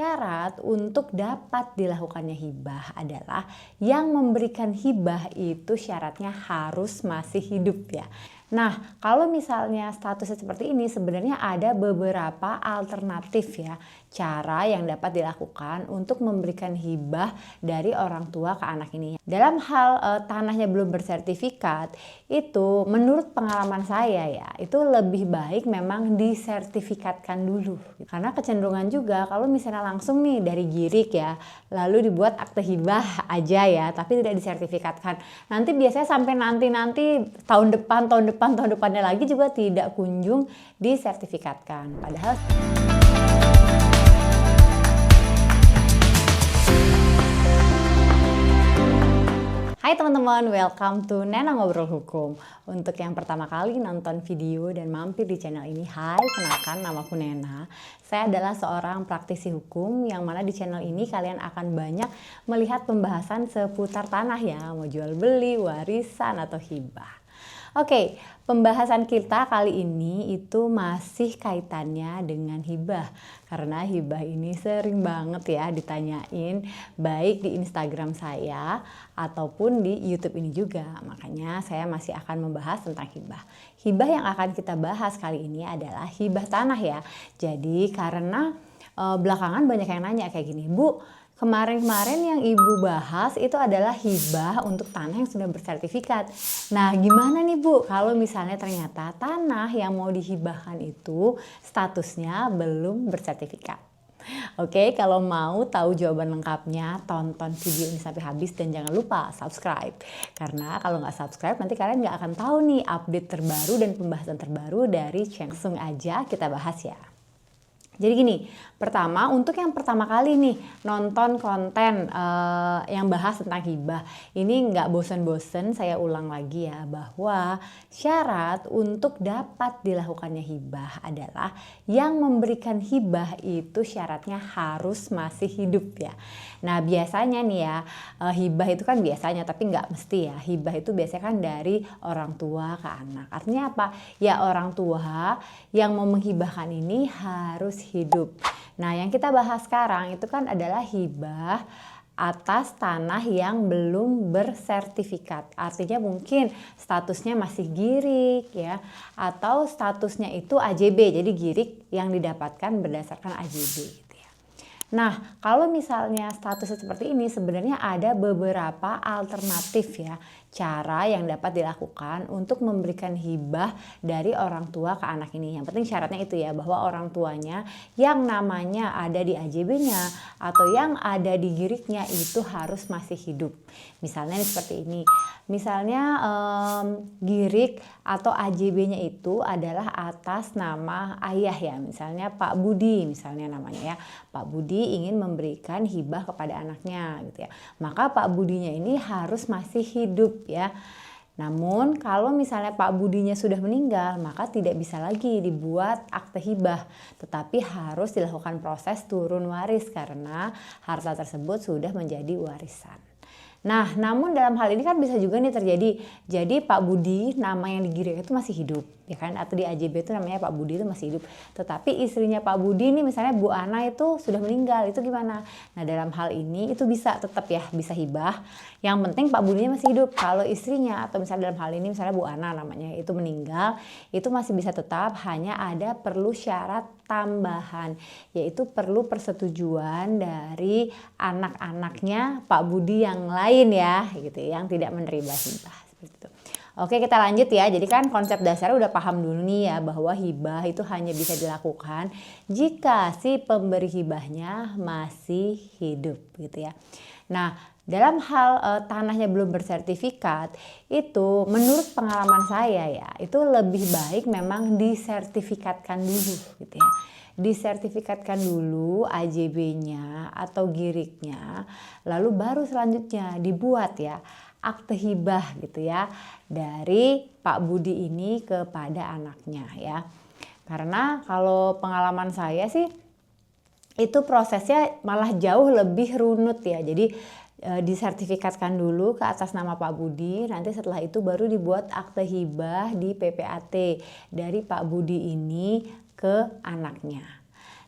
Syarat untuk dapat dilakukannya hibah adalah yang memberikan hibah itu syaratnya harus masih hidup ya. Nah, kalau misalnya statusnya seperti ini sebenarnya ada beberapa alternatif ya cara yang dapat dilakukan untuk memberikan hibah dari orang tua ke anak ini. Dalam hal tanahnya belum bersertifikat, itu menurut pengalaman saya ya, itu lebih baik memang disertifikatkan dulu. Karena kecenderungan juga kalau misalnya langsung nih dari Girik ya, lalu dibuat akte hibah aja ya, tapi tidak disertifikatkan. Nanti biasanya sampai nanti tahun depannya lagi juga tidak kunjung disertifikatkan. Padahal hai teman-teman, welcome to Nena Ngobrol Hukum. Untuk yang pertama kali nonton video dan mampir di channel ini, hai, kenalkan namaku Nena. Saya adalah seorang praktisi hukum yang mana di channel ini kalian akan banyak melihat pembahasan seputar tanah ya, mau jual beli, warisan atau hibah. Oke, pembahasan kita kali ini itu masih kaitannya dengan hibah. Karena hibah ini sering banget ya ditanyain baik di Instagram saya ataupun di YouTube ini juga. Makanya saya masih akan membahas tentang hibah. Hibah yang akan kita bahas kali ini adalah hibah tanah ya. Jadi karena belakangan banyak yang nanya kayak gini, Bu, kemarin-kemarin yang Ibu bahas itu adalah hibah untuk tanah yang sudah bersertifikat. Nah, gimana nih Bu kalau misalnya ternyata tanah yang mau dihibahkan itu statusnya belum bersertifikat? Oke, kalau mau tahu jawaban lengkapnya, tonton video ini sampai habis dan jangan lupa subscribe. Karena kalau nggak subscribe nanti kalian nggak akan tahu nih update terbaru dan pembahasan terbaru dari channel. Langsung aja kita bahas ya. Jadi gini, pertama untuk yang pertama kali nih nonton konten yang bahas tentang hibah, ini nggak bosen-bosen saya ulang lagi ya bahwa syarat untuk dapat dilakukannya hibah adalah yang memberikan hibah itu syaratnya harus masih hidup ya. Nah biasanya nih ya hibah itu kan biasanya tapi nggak mesti ya, hibah itu biasanya kan dari orang tua ke anak. Artinya apa? Ya orang tua yang mau menghibahkan ini harus hidup. Nah, yang kita bahas sekarang itu kan adalah hibah atas tanah yang belum bersertifikat. Artinya mungkin statusnya masih Girik ya, atau statusnya itu AJB. Jadi Girik yang didapatkan berdasarkan AJB gitu ya. Nah, kalau misalnya statusnya seperti ini sebenarnya ada beberapa alternatif ya cara yang dapat dilakukan untuk memberikan hibah dari orang tua ke anak ini. Yang penting syaratnya itu ya bahwa orang tuanya yang namanya ada di AJB-nya atau yang ada di Giriknya itu harus masih hidup. Misalnya seperti ini. Misalnya Girik atau AJB-nya itu adalah atas nama ayah ya. Misalnya Pak Budi misalnya namanya ya. Pak Budi ingin memberikan hibah kepada anaknya gitu ya. Maka Pak Budinya ini harus masih hidup ya. Namun kalau misalnya Pak Budinya sudah meninggal maka tidak bisa lagi dibuat akte hibah, tetapi harus dilakukan proses turun waris karena harta tersebut sudah menjadi warisan. Nah, namun dalam hal ini kan bisa juga nih terjadi. Jadi Pak Budi nama yang digiring itu masih hidup, ya kan? Atau di AJB itu namanya Pak Budi itu masih hidup. Tetapi istrinya Pak Budi ini misalnya Bu Ana itu sudah meninggal, itu gimana? Nah, dalam hal ini itu bisa tetap ya bisa hibah. Yang penting Pak Budinya masih hidup. Kalau istrinya atau misalnya dalam hal ini misalnya Bu Ana namanya itu meninggal, itu masih bisa tetap, hanya ada perlu syarat tambahan, yaitu perlu persetujuan dari anak-anaknya Pak Budi yang lain ya, gitu yang tidak menerima hibah seperti itu. Oke, kita lanjut ya. Jadi kan konsep dasarnya udah paham dulu nih ya bahwa hibah itu hanya bisa dilakukan jika si pemberi hibahnya masih hidup gitu ya. Nah, dalam hal tanahnya belum bersertifikat itu menurut pengalaman saya ya itu lebih baik memang disertifikatkan dulu gitu ya. Disertifikatkan dulu AJB-nya atau Giriknya, lalu baru selanjutnya dibuat ya akte hibah gitu ya dari Pak Budi ini kepada anaknya ya. Karena kalau pengalaman saya sih itu prosesnya malah jauh lebih runut ya. Jadi disertifikatkan dulu ke atas nama Pak Budi, nanti setelah itu baru dibuat akte hibah di PPAT dari Pak Budi ini ke anaknya.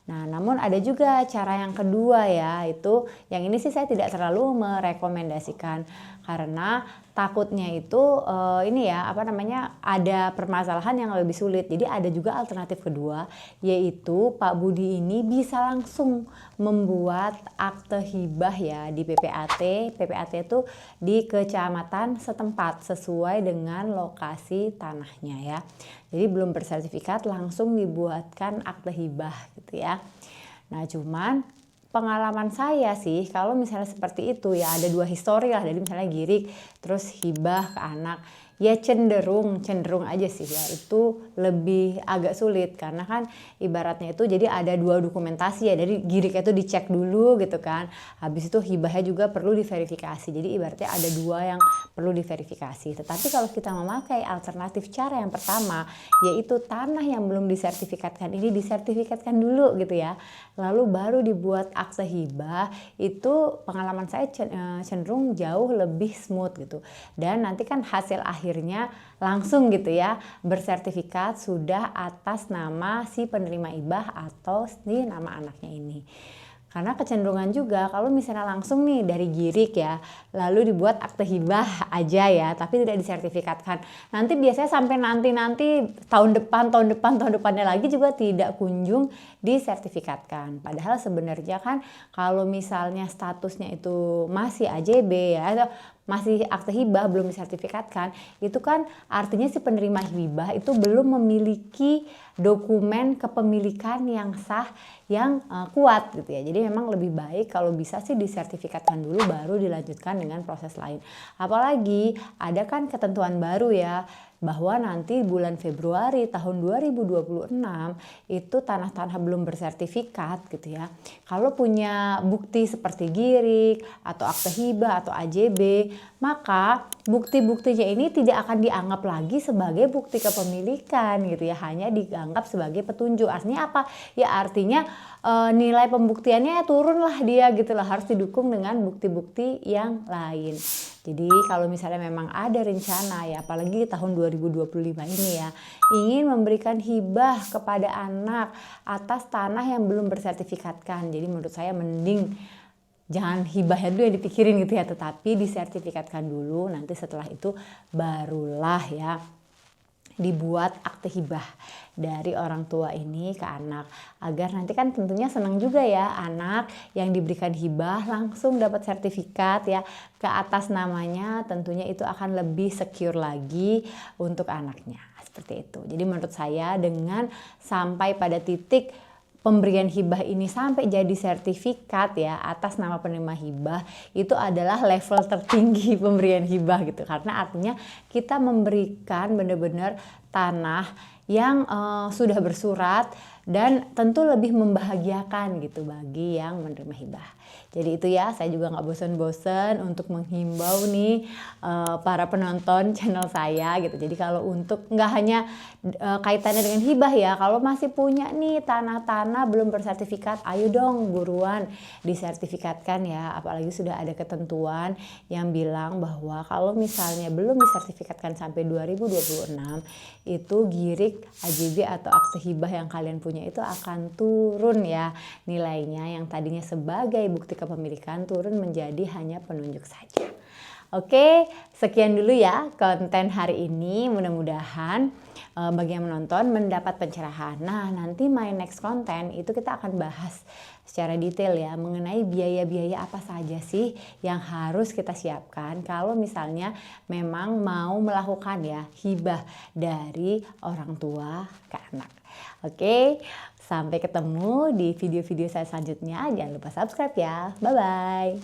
Nah, namun ada juga cara yang kedua ya, itu yang ini sih saya tidak terlalu merekomendasikan karena takutnya itu ini ya apa namanya ada permasalahan yang lebih sulit. Jadi ada juga alternatif kedua, yaitu Pak Budi ini bisa langsung membuat akte hibah ya di PPAT. PPAT itu di kecamatan setempat sesuai dengan lokasi tanahnya ya. Jadi belum bersertifikat langsung dibuatkan akte hibah gitu ya. Nah cuman pengalaman saya sih kalau misalnya seperti itu ya ada dua histori lah, dari misalnya girik terus hibah ke anak. Ya cenderung aja sih ya itu lebih agak sulit karena kan ibaratnya itu jadi ada dua dokumentasi ya, dari giriknya itu dicek dulu gitu kan, habis itu hibahnya juga perlu diverifikasi, jadi ibaratnya ada dua yang perlu diverifikasi. Tetapi kalau kita memakai alternatif cara yang pertama, yaitu tanah yang belum disertifikatkan ini disertifikatkan dulu gitu ya, lalu baru dibuat akte hibah, itu pengalaman saya cenderung jauh lebih smooth gitu, dan nanti kan hasil akhirnya langsung gitu ya bersertifikat sudah atas nama si penerima hibah atau di nama anaknya ini. Karena kecenderungan juga kalau misalnya langsung nih dari girik ya, lalu dibuat akte hibah aja ya, tapi tidak disertifikatkan. Nanti biasanya sampai nanti tahun depannya lagi juga tidak kunjung disertifikatkan. Padahal sebenarnya kan kalau misalnya statusnya itu masih AJB ya, atau masih akte hibah belum disertifikatkan, itu kan artinya si penerima hibah itu belum memiliki dokumen kepemilikan yang sah yang kuat gitu ya. Jadi memang lebih baik kalau bisa sih disertifikatkan dulu baru dilanjutkan dengan proses lain. Apalagi ada kan ketentuan baru ya, bahwa nanti bulan Februari tahun 2026 itu tanah-tanah belum bersertifikat gitu ya, kalau punya bukti seperti girik atau akte hibah atau AJB, maka bukti-buktinya ini tidak akan dianggap lagi sebagai bukti kepemilikan gitu ya, hanya dianggap sebagai petunjuk. Artinya apa? Ya artinya nilai pembuktiannya turun lah dia gitu lah, harus didukung dengan bukti-bukti yang lain. Jadi kalau misalnya memang ada rencana ya, apalagi tahun 2025 ini ya, ingin memberikan hibah kepada anak atas tanah yang belum bersertifikatkan. Jadi menurut saya mending jangan hibahnya dulu yang dipikirin gitu ya, tetapi disertifikatkan dulu, nanti setelah itu barulah ya dibuat akte hibah dari orang tua ini ke anak, agar nanti kan tentunya senang juga ya anak yang diberikan hibah langsung dapat sertifikat ya ke atas namanya, tentunya itu akan lebih secure lagi untuk anaknya seperti itu. Jadi menurut saya dengan sampai pada titik pemberian hibah ini sampai jadi sertifikat ya atas nama penerima hibah, itu adalah level tertinggi pemberian hibah gitu, karena artinya kita memberikan benar-benar tanah yang sudah bersurat dan tentu lebih membahagiakan gitu bagi yang menerima hibah. Jadi itu ya, saya juga nggak bosan-bosan untuk menghimbau nih para penonton channel saya gitu. Jadi kalau untuk nggak hanya kaitannya dengan hibah ya, kalau masih punya nih tanah-tanah belum bersertifikat, ayo dong buruan disertifikatkan ya. Apalagi sudah ada ketentuan yang bilang bahwa kalau misalnya belum disertifikatkan sampai 2026, itu girik, AJB atau akte hibah yang kalian punya itu akan turun ya nilainya, yang tadinya sebagai bukti kepemilikan turun menjadi hanya penunjuk saja. Oke, sekian dulu ya konten hari ini, mudah-mudahan bagi yang menonton mendapat pencerahan. Nah, nanti my next konten itu kita akan bahas secara detail ya mengenai biaya-biaya apa saja sih yang harus kita siapkan kalau misalnya memang mau melakukan ya hibah dari orang tua ke anak. Oke, sampai ketemu di video-video saya selanjutnya. Jangan lupa subscribe ya. Bye-bye.